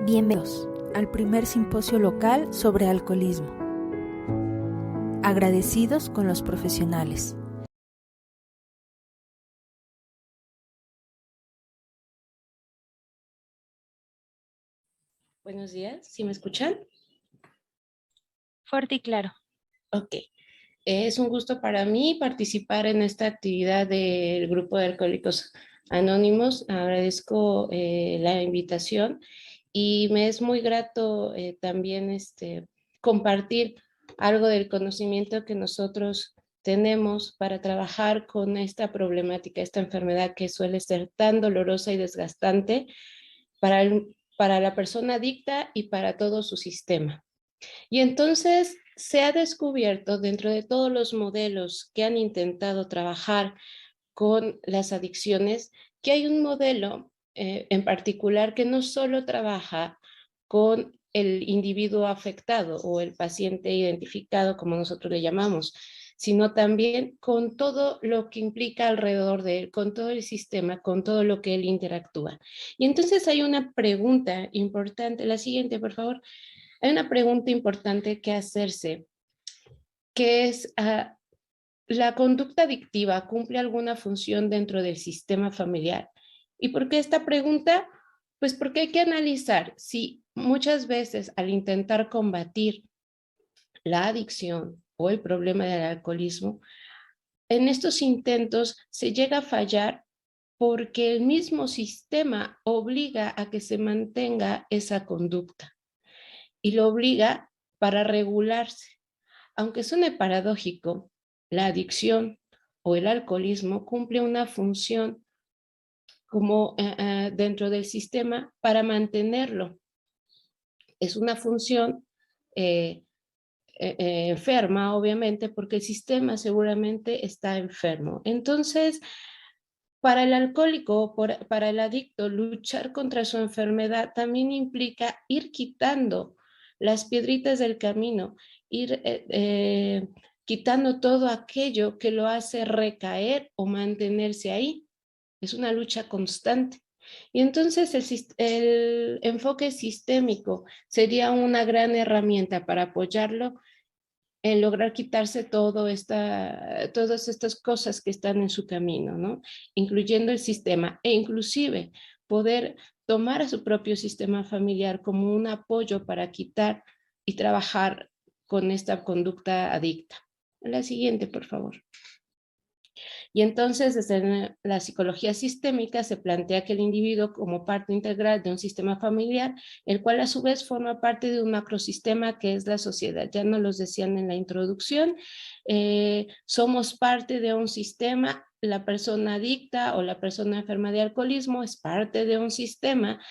Bienvenidos al primer simposio local sobre alcoholismo. Agradecidos con los profesionales. Buenos días, ¿sí me escuchan? Fuerte y claro. Ok. Es un gusto para mí participar en esta actividad del Grupo de Alcohólicos Anónimos. Agradezco la invitación y me es muy grato también compartir algo del conocimiento que nosotros tenemos para trabajar con esta problemática, esta enfermedad que suele ser tan dolorosa y desgastante para la persona adicta y para todo su sistema. Y entonces se ha descubierto dentro de todos los modelos que han intentado trabajar con las adicciones, que hay un modelo en particular que no solo trabaja con el individuo afectado o el paciente identificado, como nosotros le llamamos, sino también con todo lo que implica alrededor de él, con todo el sistema, con todo lo que él interactúa. Y entonces hay una pregunta importante, la siguiente, por favor. Hay una pregunta importante que hacerse, que es, ¿la conducta adictiva cumple alguna función dentro del sistema familiar? ¿Y por qué esta pregunta? Pues porque hay que analizar si muchas veces al intentar combatir la adicción o el problema del alcoholismo, en estos intentos se llega a fallar porque el mismo sistema obliga a que se mantenga esa conducta y lo obliga para regularse. Aunque suene paradójico, la adicción o el alcoholismo cumple una función como dentro del sistema para mantenerlo. Es una función eh, enferma, obviamente, porque el sistema seguramente está enfermo. Entonces, para el alcohólico, para el adicto, luchar contra su enfermedad también implica ir quitando las piedritas del camino, ir quitando todo aquello que lo hace recaer o mantenerse ahí. Es una lucha constante. Y entonces el enfoque sistémico sería una gran herramienta para apoyarlo en lograr quitarse todas estas cosas que están en su camino, ¿no? Incluyendo el sistema e inclusive poder tomar a su propio sistema familiar como un apoyo para quitar y trabajar con esta conducta adicta. La siguiente, por favor. Y entonces, desde la psicología sistémica se plantea que el individuo como parte integral de un sistema familiar, el cual a su vez forma parte de un macrosistema que es la sociedad. Ya nos los decían en la introducción, somos parte de un sistema. La persona adicta o la persona enferma de alcoholismo es parte de un sistema,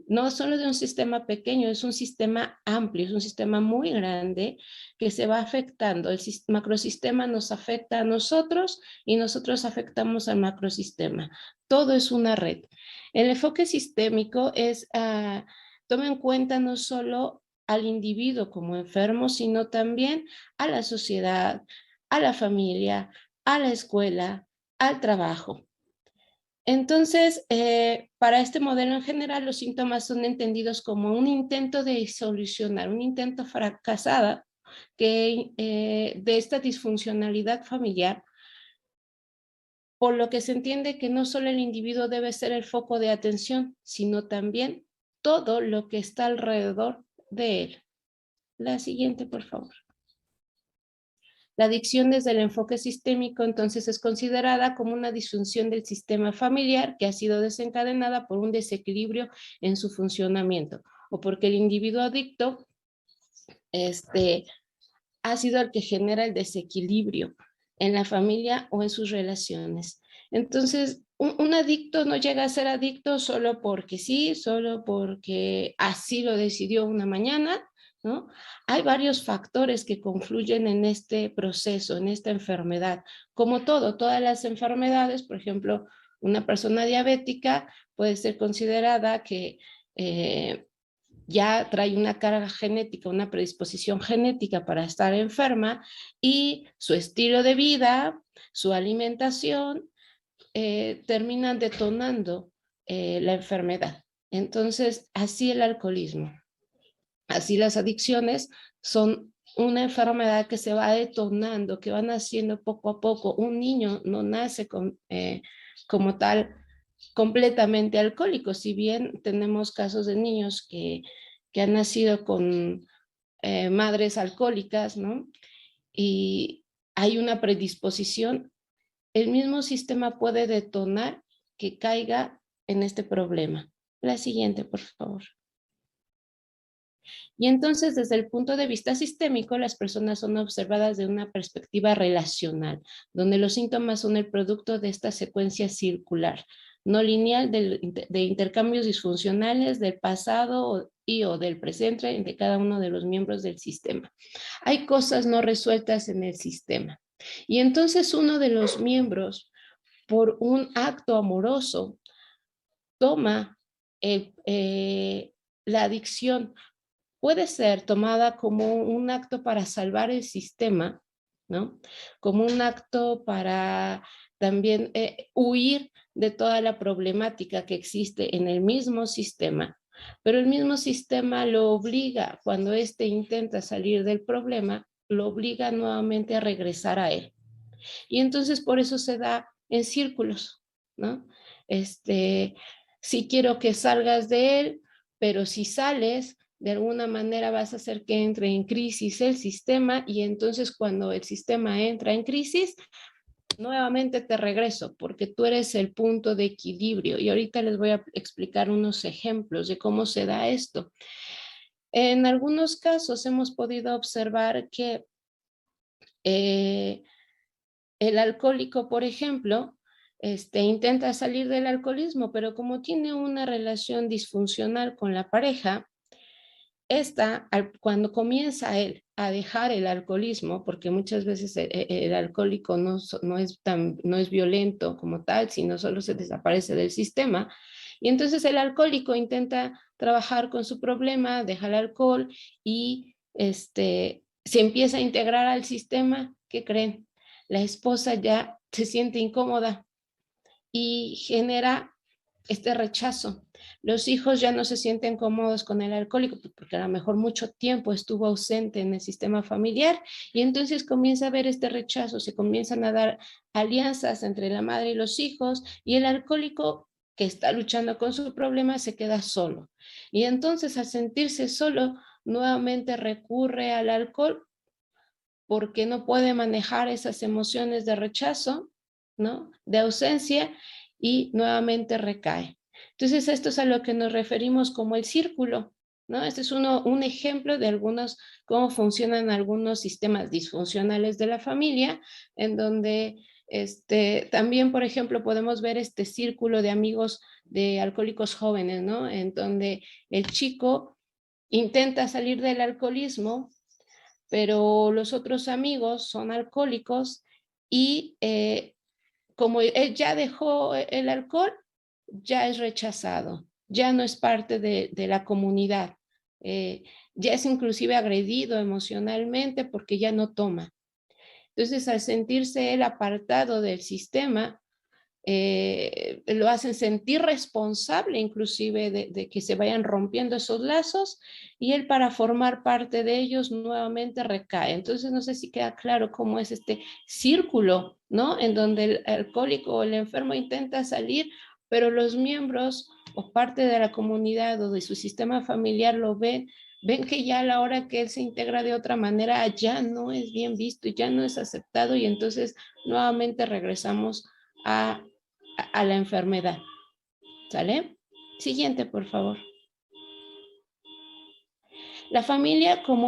no solo de un sistema pequeño, es un sistema amplio, es un sistema muy grande que se va afectando. El macrosistema nos afecta a nosotros y nosotros afectamos al macrosistema. Todo es una red. El enfoque sistémico es, toma en cuenta no solo al individuo como enfermo, sino también a la sociedad, a la familia, a la escuela, al trabajo. Entonces, para este modelo en general, los síntomas son entendidos como un intento de solucionar, un intento fracasado de esta disfuncionalidad familiar, por lo que se entiende que no solo el individuo debe ser el foco de atención, sino también todo lo que está alrededor de él. La siguiente, por favor. La adicción desde el enfoque sistémico entonces es considerada como una disfunción del sistema familiar que ha sido desencadenada por un desequilibrio en su funcionamiento o porque el individuo adicto ha sido el que genera el desequilibrio en la familia o en sus relaciones. Entonces, un adicto no llega a ser adicto solo porque sí, solo porque así lo decidió una mañana, ¿no? Hay varios factores que confluyen en este proceso, en esta enfermedad. Como todo, todas las enfermedades, por ejemplo, una persona diabética puede ser considerada que ya trae una carga genética, una predisposición genética para estar enferma y su estilo de vida, su alimentación, terminan detonando la enfermedad. Entonces, así el alcoholismo, así las adicciones son una enfermedad que se va detonando, que van haciendo poco a poco. Un niño no nace como tal completamente alcohólico, si bien tenemos casos de niños que han nacido con madres alcohólicas, ¿no? Y hay una predisposición, el mismo sistema puede detonar que caiga en este problema. La siguiente, por favor. Y entonces, desde el punto de vista sistémico, las personas son observadas de una perspectiva relacional, donde los síntomas son el producto de esta secuencia circular, no lineal de intercambios disfuncionales del pasado y o del presente de cada uno de los miembros del sistema. Hay cosas no resueltas en el sistema. Y entonces uno de los miembros, por un acto amoroso, toma la adicción. Puede ser tomada como un acto para salvar el sistema, ¿no? Como un acto para también huir de toda la problemática que existe en el mismo sistema, pero el mismo sistema lo obliga, cuando éste intenta salir del problema, lo obliga nuevamente a regresar a él. Y entonces por eso se da en círculos, ¿no? Si quiero que salgas de él, pero si sales, de alguna manera vas a hacer que entre en crisis el sistema y entonces cuando el sistema entra en crisis, nuevamente te regreso porque tú eres el punto de equilibrio y ahorita les voy a explicar unos ejemplos de cómo se da esto. En algunos casos hemos podido observar que el alcohólico, por ejemplo, intenta salir del alcoholismo, pero como tiene una relación disfuncional con la pareja, cuando comienza él a dejar el alcoholismo, porque muchas veces el alcohólico no es violento como tal, sino solo se desaparece del sistema, y entonces el alcohólico intenta trabajar con su problema, deja el alcohol y se empieza a integrar al sistema. ¿Qué creen? La esposa ya se siente incómoda y genera este rechazo. Los hijos ya no se sienten cómodos con el alcohólico porque a lo mejor mucho tiempo estuvo ausente en el sistema familiar y entonces comienza a haber este rechazo, se comienzan a dar alianzas entre la madre y los hijos y el alcohólico que está luchando con su problema se queda solo. Y entonces al sentirse solo, nuevamente recurre al alcohol porque no puede manejar esas emociones de rechazo, ¿no? De ausencia y nuevamente recae. Entonces, esto es a lo que nos referimos como el círculo, ¿no? Este es un ejemplo de cómo funcionan algunos sistemas disfuncionales de la familia, en donde también, por ejemplo, podemos ver este círculo de amigos de alcohólicos jóvenes, ¿no? En donde el chico intenta salir del alcoholismo, pero los otros amigos son alcohólicos y como él ya dejó el alcohol, ya es rechazado, ya no es parte de la comunidad, eh, ya es inclusive agredido emocionalmente porque ya no toma. Entonces, al sentirse él apartado del sistema, lo hacen sentir responsable inclusive de que se vayan rompiendo esos lazos y él para formar parte de ellos nuevamente recae. Entonces no sé si queda claro cómo es este círculo, ¿no? En donde el alcohólico o el enfermo intenta salir, pero los miembros o parte de la comunidad o de su sistema familiar ven que ya a la hora que él se integra de otra manera ya no es bien visto, ya no es aceptado y entonces nuevamente regresamos a la enfermedad. ¿Sale? Siguiente, por favor. La familia con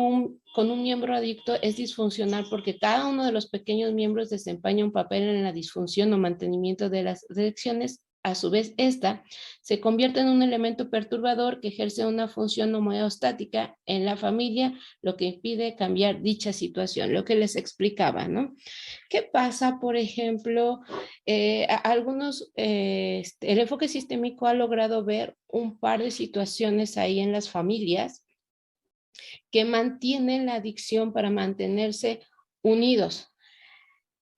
un miembro adicto es disfuncional porque cada uno de los pequeños miembros desempeña un papel en la disfunción o mantenimiento de las adicciones. A su vez, esta se convierte en un elemento perturbador que ejerce una función homeostática en la familia, lo que impide cambiar dicha situación, lo que les explicaba, ¿no? ¿Qué pasa, por ejemplo? El enfoque sistémico ha logrado ver un par de situaciones ahí en las familias que mantienen la adicción para mantenerse unidos.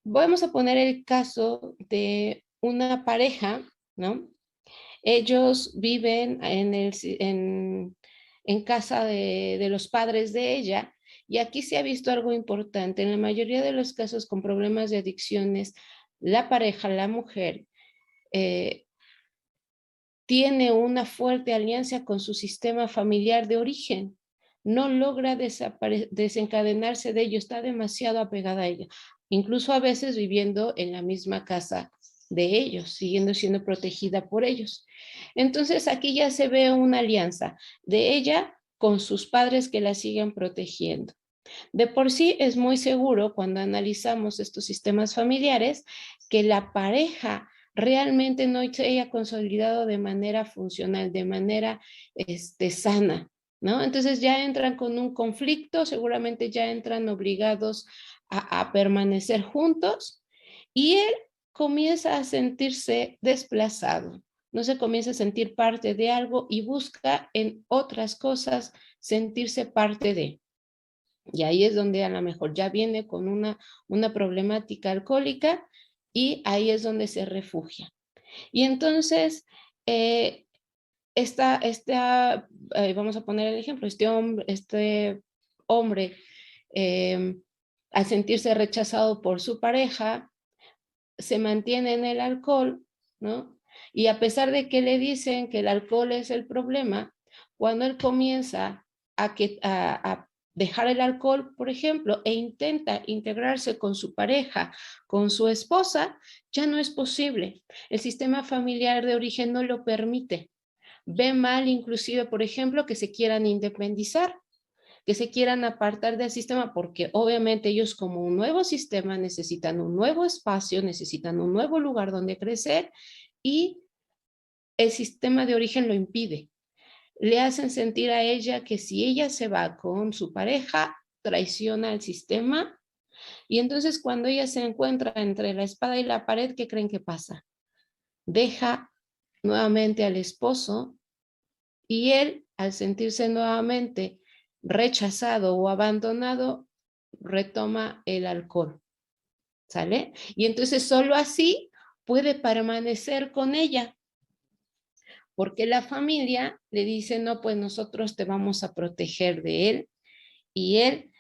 Vamos a poner el caso de una pareja, ¿no? Ellos viven en casa de los padres de ella, y aquí se ha visto algo importante. En la mayoría de los casos con problemas de adicciones, la pareja, la mujer, eh, tiene una fuerte alianza con su sistema familiar de origen. No logra desencadenarse de ello, está demasiado apegada a ella, incluso a veces viviendo en la misma casa de ellos, siguiendo siendo protegida por ellos. Entonces aquí ya se ve una alianza de ella con sus padres que la siguen protegiendo. De por sí es muy seguro cuando analizamos estos sistemas familiares que la pareja realmente no se haya consolidado de manera funcional, de manera sana, ¿no? Entonces ya entran con un conflicto, seguramente ya entran obligados a permanecer juntos, y él comienza a sentirse desplazado, no se comienza a sentir parte de algo y busca en otras cosas sentirse parte de. Y ahí es donde a lo mejor ya viene con una problemática alcohólica, y ahí es donde se refugia. Y entonces, eh, vamos a poner el ejemplo, este hombre eh, al sentirse rechazado por su pareja, se mantiene en el alcohol, ¿no? Y a pesar de que le dicen que el alcohol es el problema, cuando él comienza a dejar el alcohol, por ejemplo, e intenta integrarse con su pareja, con su esposa, ya no es posible. El sistema familiar de origen no lo permite. Ve mal inclusive, por ejemplo, que se quieran independizar, que se quieran apartar del sistema, porque obviamente ellos como un nuevo sistema necesitan un nuevo espacio, necesitan un nuevo lugar donde crecer, y el sistema de origen lo impide. Le hacen sentir a ella que si ella se va con su pareja, traiciona al sistema, y entonces cuando ella se encuentra entre la espada y la pared, ¿qué creen que pasa? Deja nuevamente al esposo, y él, al sentirse nuevamente rechazado o abandonado, retoma el alcohol, ¿sale? Y entonces solo así puede permanecer con ella, porque la familia le dice, no, pues nosotros te vamos a proteger de él, y él,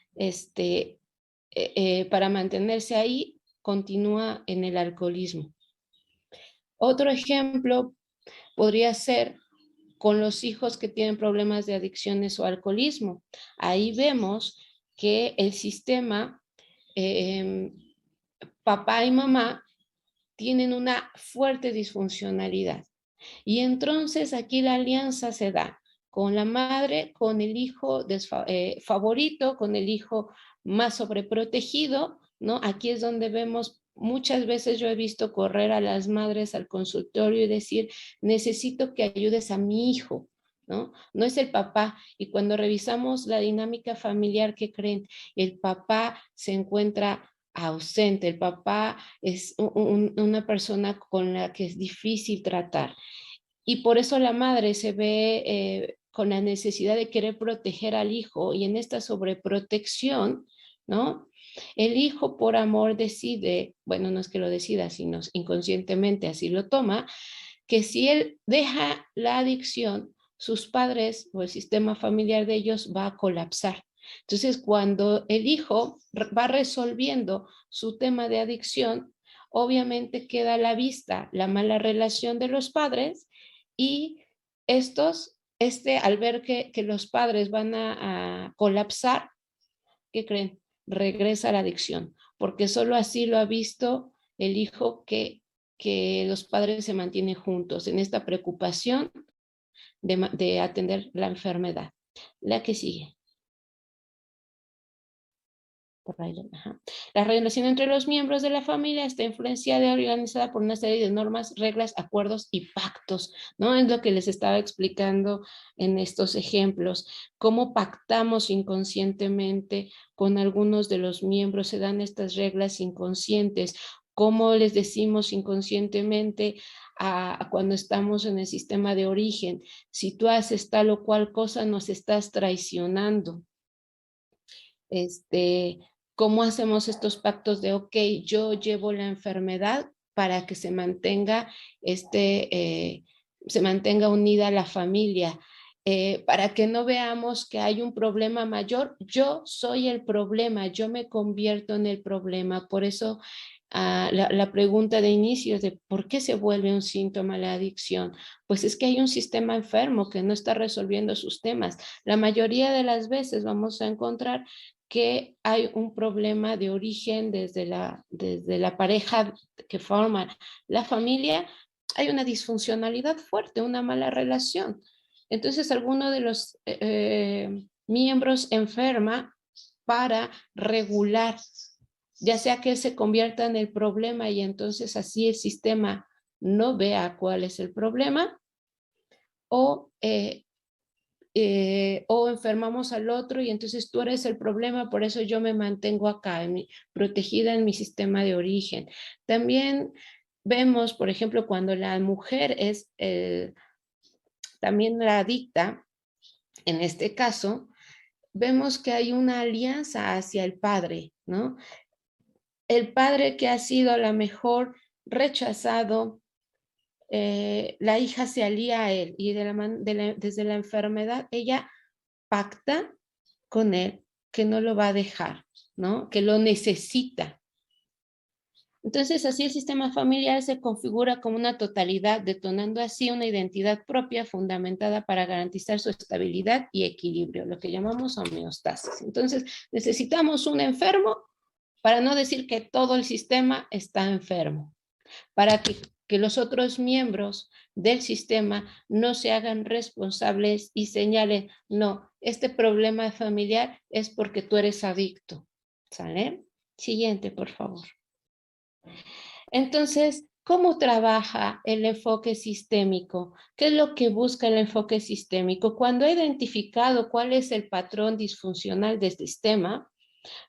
para mantenerse ahí, continúa en el alcoholismo. Otro ejemplo podría ser con los hijos que tienen problemas de adicciones o alcoholismo. Ahí vemos que el sistema, eh, papá y mamá, tienen una fuerte disfuncionalidad. Y entonces aquí la alianza se da con la madre, con el hijo favorito, con el hijo más sobreprotegido, ¿no? Aquí es donde vemos, muchas veces yo he visto correr a las madres al consultorio y decir, necesito que ayudes a mi hijo, ¿no? No es el papá. Y cuando revisamos la dinámica familiar, ¿qué creen? El papá se encuentra ausente, el papá es una persona con la que es difícil tratar. Y por eso la madre se ve con la necesidad de querer proteger al hijo, y en esta sobreprotección, ¿no? El hijo por amor decide, bueno, no es que lo decida, sino inconscientemente así lo toma, que si él deja la adicción, sus padres o el sistema familiar de ellos va a colapsar. Entonces, cuando el hijo va resolviendo su tema de adicción, obviamente queda a la vista la mala relación de los padres, y estos, al ver que los padres van a colapsar, ¿qué creen? Regresa a la adicción, porque solo así lo ha visto el hijo, que los padres se mantienen juntos en esta preocupación de atender la enfermedad. La que sigue. Ajá. La relación entre los miembros de la familia está influenciada y organizada por una serie de normas, reglas, acuerdos y pactos, ¿no? Es lo que les estaba explicando en estos ejemplos. Cómo pactamos inconscientemente con algunos de los miembros, se dan estas reglas inconscientes. Cómo les decimos inconscientemente cuando estamos en el sistema de origen, si tú haces tal o cual cosa, nos estás traicionando. este, ¿Cómo hacemos estos pactos de, ok, yo llevo la enfermedad para que se mantenga este, eh, se mantenga unida la familia, para que no veamos que hay un problema mayor. Yo soy el problema, yo me convierto en el problema. Por eso la pregunta de inicio de por qué se vuelve un síntoma la adicción, pues es que hay un sistema enfermo que no está resolviendo sus temas. La mayoría de las veces vamos a encontrar que hay un problema de origen desde la pareja que forma la familia. Hay una disfuncionalidad fuerte, una mala relación. Entonces, alguno de los miembros enferma para regular, ya sea que se convierta en el problema y entonces así el sistema no vea cuál es el problema, o, o enfermamos al otro y entonces tú eres el problema, por eso yo me mantengo acá, protegida en mi sistema de origen. También vemos, por ejemplo, cuando la mujer es también la adicta, en este caso, vemos que hay una alianza hacia el padre, ¿no? El padre que ha sido a lo mejor rechazado, la hija se alía a él y desde la enfermedad ella pacta con él que no lo va a dejar, ¿no? Que lo necesita. Entonces, así el sistema familiar se configura como una totalidad, detonando así una identidad propia fundamentada para garantizar su estabilidad y equilibrio, lo que llamamos homeostasis. Entonces, necesitamos un enfermo para no decir que todo el sistema está enfermo, para que los otros miembros del sistema no se hagan responsables y señalen, no, este problema familiar es porque tú eres adicto. ¿Sale? Siguiente, por favor. Entonces, ¿cómo trabaja el enfoque sistémico? ¿Qué es lo que busca el enfoque sistémico? Cuando he identificado cuál es el patrón disfuncional del sistema,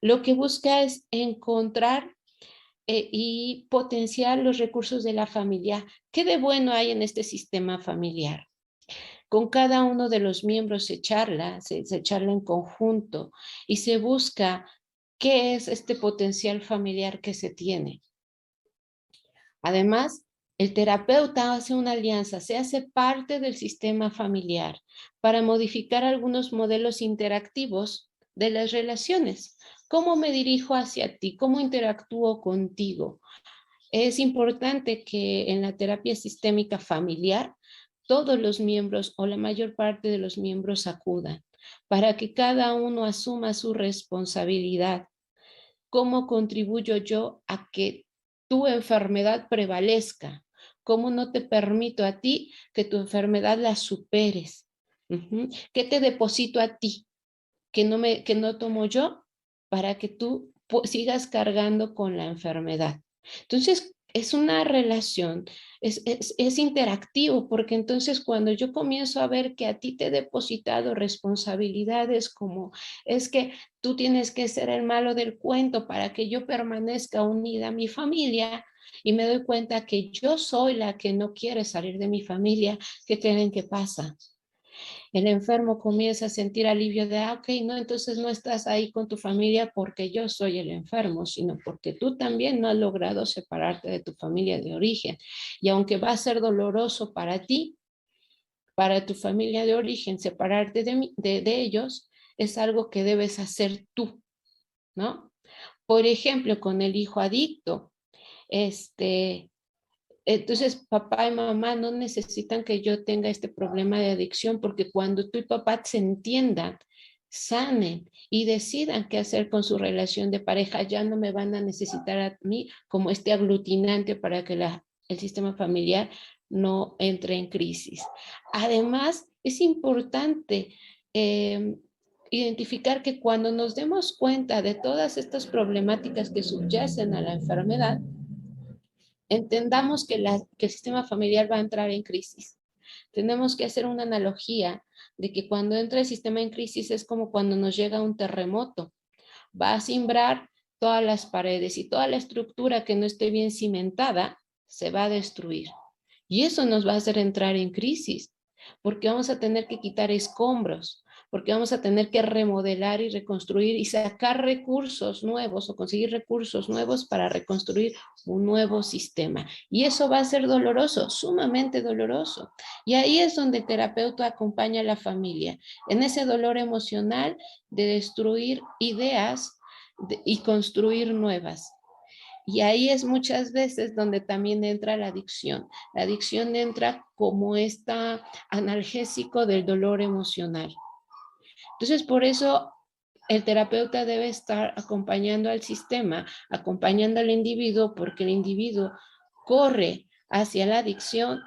lo que busca es encontrar y potenciar los recursos de la familia. ¿Qué de bueno hay en este sistema familiar? Con cada uno de los miembros se charla en conjunto y se busca qué es este potencial familiar que se tiene. Además, el terapeuta hace una alianza, se hace parte del sistema familiar para modificar algunos modelos interactivos de las relaciones. ¿Cómo me dirijo hacia ti? ¿Cómo interactúo contigo? Es importante que en la terapia sistémica familiar todos los miembros o la mayor parte de los miembros acudan para que cada uno asuma su responsabilidad. ¿Cómo contribuyo yo a que tu enfermedad prevalezca? ¿Cómo no te permito a ti que tu enfermedad la superes? ¿Qué te deposito a ti que no tomo yo para que tú sigas cargando con la enfermedad? Entonces, es una relación, es interactivo, porque entonces cuando yo comienzo a ver que a ti te he depositado responsabilidades como es que tú tienes que ser el malo del cuento para que yo permanezca unida a mi familia, y me doy cuenta que yo soy la que no quiere salir de mi familia, ¿qué creen que pasa? El enfermo comienza a sentir alivio de, ok, no, entonces no estás ahí con tu familia porque yo soy el enfermo, sino porque tú también no has logrado separarte de tu familia de origen. Y aunque va a ser doloroso para ti, para tu familia de origen, separarte de ellos, es algo que debes hacer tú, ¿no? Por ejemplo, con el hijo adicto, entonces, papá y mamá no necesitan que yo tenga este problema de adicción, porque cuando tú y papá se entiendan, sanen y decidan qué hacer con su relación de pareja, ya no me van a necesitar a mí como este aglutinante para que el sistema familiar no entre en crisis. Además, es importante identificar que cuando nos demos cuenta de todas estas problemáticas que subyacen a la enfermedad, entendamos que el sistema familiar va a entrar en crisis. Tenemos que hacer una analogía de que cuando entra el sistema en crisis es como cuando nos llega un terremoto. Va a cimbrar todas las paredes y toda la estructura que no esté bien cimentada se va a destruir. Y eso nos va a hacer entrar en crisis, porque vamos a tener que quitar escombros, porque vamos a tener que remodelar y reconstruir y sacar recursos nuevos o conseguir recursos nuevos para reconstruir un nuevo sistema. Y eso va a ser doloroso, sumamente doloroso. Y ahí es donde el terapeuta acompaña a la familia, en ese dolor emocional de destruir ideas y construir nuevas. Y ahí es muchas veces donde también entra la adicción. La adicción entra como este analgésico del dolor emocional. Entonces, por eso el terapeuta debe estar acompañando al sistema, acompañando al individuo, porque el individuo corre hacia la adicción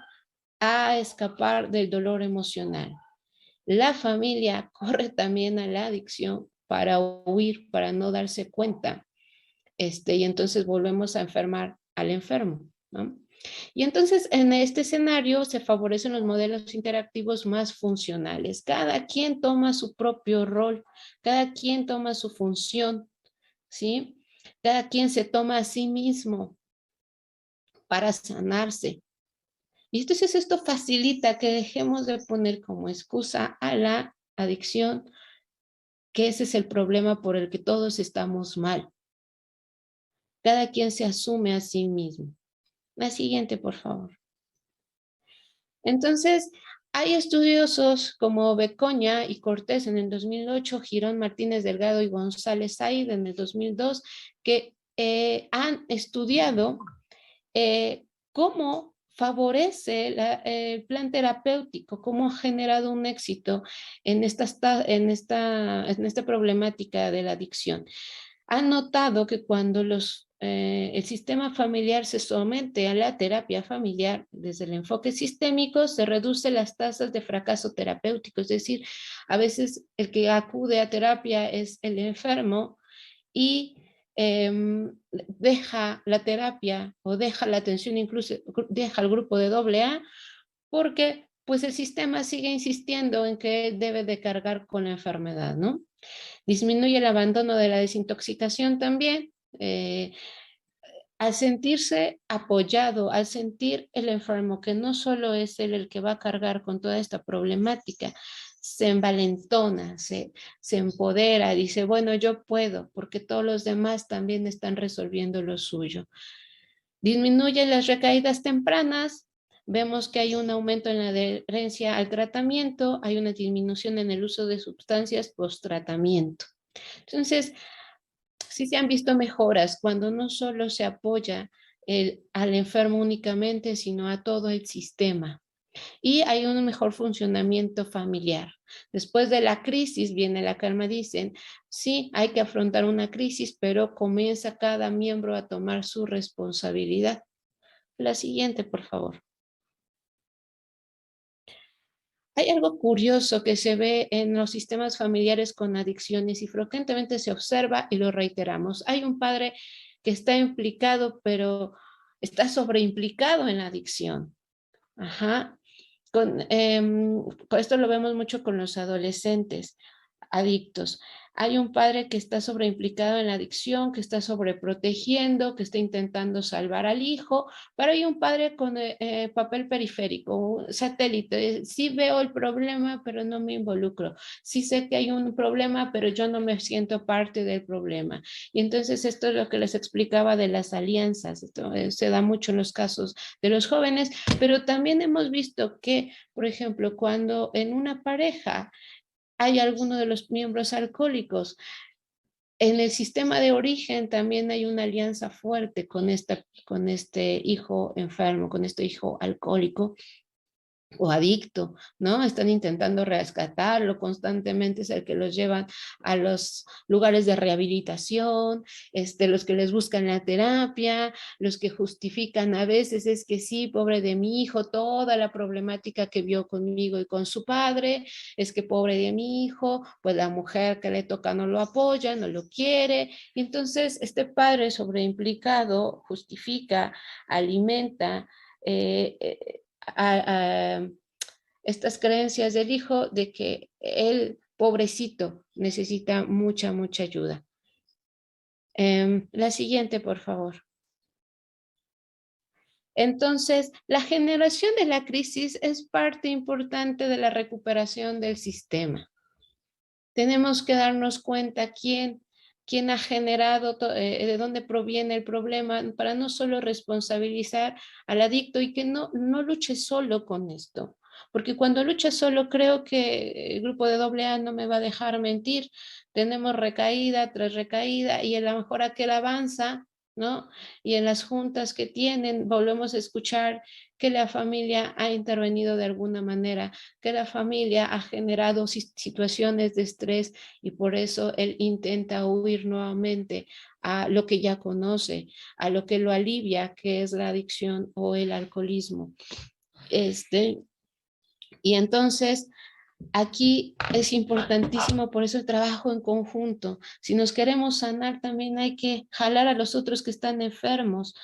a escapar del dolor emocional. La familia corre también a la adicción para huir, para no darse cuenta. Y entonces volvemos a enfermar al enfermo, ¿no? Y entonces en este escenario se favorecen los modelos interactivos más funcionales. Cada quien toma su propio rol, cada quien toma su función, ¿sí? Cada quien se toma a sí mismo para sanarse. Y entonces esto facilita que dejemos de poner como excusa a la adicción, que ese es el problema por el que todos estamos mal. Cada quien se asume a sí mismo. La siguiente, por favor. Entonces, hay estudiosos como Becoña y Cortés en el 2008, Girón, Martínez Delgado y González Said en el 2002, que han estudiado cómo favorece el plan terapéutico, cómo ha generado un éxito en esta problemática de la adicción. Han notado que cuando el sistema familiar se somete a la terapia familiar desde el enfoque sistémico, se reducen las tasas de fracaso terapéutico. Es decir, a veces el que acude a terapia es el enfermo y deja la terapia o deja la atención, incluso deja el grupo de AA, porque pues el sistema sigue insistiendo en que debe de cargar con la enfermedad, ¿no? Disminuye el abandono de la desintoxicación también. Al sentirse apoyado, al sentir el enfermo que no solo es él el que va a cargar con toda esta problemática, se envalentona, se empodera, dice, bueno, yo puedo, porque todos los demás también están resolviendo lo suyo. Disminuye las recaídas tempranas, vemos que hay un aumento en la adherencia al tratamiento, hay una disminución en el uso de sustancias post-tratamiento. Entonces, sí se han visto mejoras cuando no solo se apoya al enfermo únicamente, sino a todo el sistema. Y hay un mejor funcionamiento familiar. Después de la crisis viene la calma, dicen, sí, hay que afrontar una crisis, pero comienza cada miembro a tomar su responsabilidad. La siguiente, por favor. Hay algo curioso que se ve en los sistemas familiares con adicciones y frecuentemente se observa y lo reiteramos. Hay un padre que está implicado, pero está sobreimplicado en la adicción. Ajá. Con esto lo vemos mucho con los adolescentes adictos. Hay un padre que está sobreimplicado en la adicción, que está sobreprotegiendo, que está intentando salvar al hijo, pero hay un padre con papel periférico, un satélite. Sí veo el problema, pero no me involucro. Sí sé que hay un problema, pero yo no me siento parte del problema. Y entonces esto es lo que les explicaba de las alianzas. Esto se da mucho en los casos de los jóvenes, pero también hemos visto que, por ejemplo, cuando en una pareja hay alguno de los miembros alcohólicos, en el sistema de origen también hay una alianza fuerte con este hijo enfermo, con este hijo alcohólico o adicto, ¿no? Están intentando rescatarlo constantemente, es el que los llevan a los lugares de rehabilitación, los que les buscan la terapia, los que justifican a veces es que sí, pobre de mi hijo, toda la problemática que vio conmigo y con su padre, es que pobre de mi hijo, pues la mujer que le toca no lo apoya, no lo quiere, y entonces este padre sobreimplicado justifica, alimenta, a estas creencias del hijo de que él, pobrecito, necesita mucha, mucha ayuda. La siguiente, por favor. Entonces, la generación de la crisis es parte importante de la recuperación del sistema. tenemos que darnos cuenta quién ha generado, de dónde proviene el problema, para no solo responsabilizar al adicto y que no luche solo con esto. Porque cuando lucha solo, creo que el grupo de AA no me va a dejar mentir. Tenemos recaída tras recaída y a lo mejor aquel avanza, ¿no? Y en las juntas que tienen, volvemos a escuchar que la familia ha intervenido de alguna manera, que la familia ha generado situaciones de estrés y por eso él intenta huir nuevamente a lo que ya conoce, a lo que lo alivia, que es la adicción o el alcoholismo. Y entonces aquí es importantísimo, por eso el trabajo en conjunto. Si nos queremos sanar, también hay que jalar a los otros que están enfermos.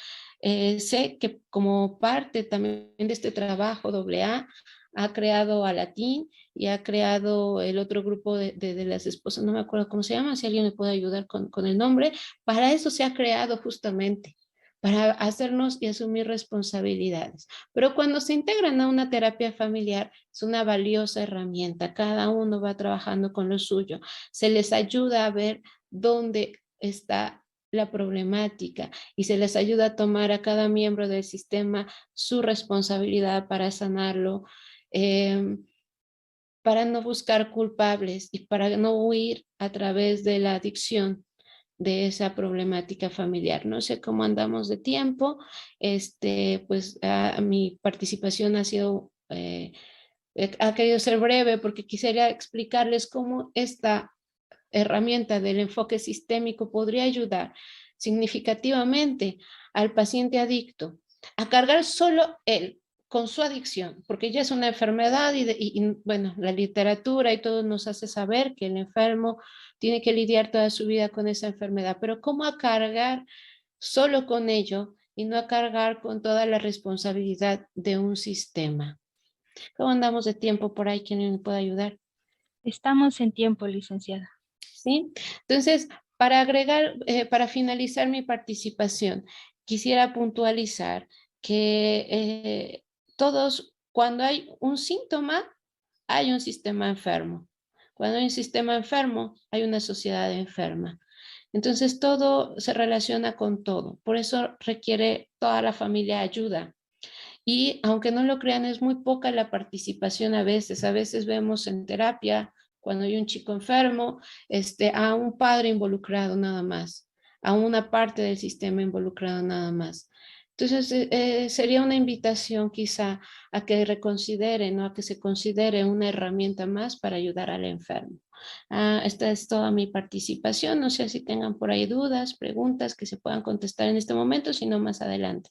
Sé que como parte también de este trabajo, AA ha creado a Latín y ha creado el otro grupo de las esposas, no me acuerdo cómo se llama, si alguien me puede ayudar con el nombre. Para eso se ha creado justamente, para hacernos y asumir responsabilidades. Pero cuando se integran a una terapia familiar, es una valiosa herramienta. Cada uno va trabajando con lo suyo. Se les ayuda a ver dónde está la problemática y se les ayuda a tomar a cada miembro del sistema su responsabilidad para sanarlo, eh, para no buscar culpables y para no huir a través de la adicción de esa problemática familiar. No sé cómo andamos de tiempo, pues mi participación ha sido, ha querido ser breve porque quisiera explicarles cómo esta herramienta del enfoque sistémico podría ayudar significativamente al paciente adicto a cargar solo él con su adicción, porque ya es una enfermedad bueno, la literatura y todo nos hace saber que el enfermo tiene que lidiar toda su vida con esa enfermedad, pero ¿cómo a cargar solo con ello y no a cargar con toda la responsabilidad de un sistema? ¿Cómo andamos de tiempo por ahí? ¿Quién me puede ayudar? Estamos en tiempo, licenciada. ¿Sí? Entonces, para agregar, para finalizar mi participación, quisiera puntualizar que todos, cuando hay un síntoma, hay un sistema enfermo. Cuando hay un sistema enfermo, hay una sociedad enferma. Entonces, todo se relaciona con todo. Por eso requiere toda la familia ayuda. Y aunque no lo crean, es muy poca la participación a veces. A veces vemos en terapia, cuando hay un chico enfermo, a un padre involucrado nada más, a una parte del sistema involucrado nada más. Entonces, sería una invitación quizá a que reconsideren o a que se considere una herramienta más para ayudar al enfermo. Esta es toda mi participación. No sé si tengan por ahí dudas, preguntas que se puedan contestar en este momento, sino más adelante.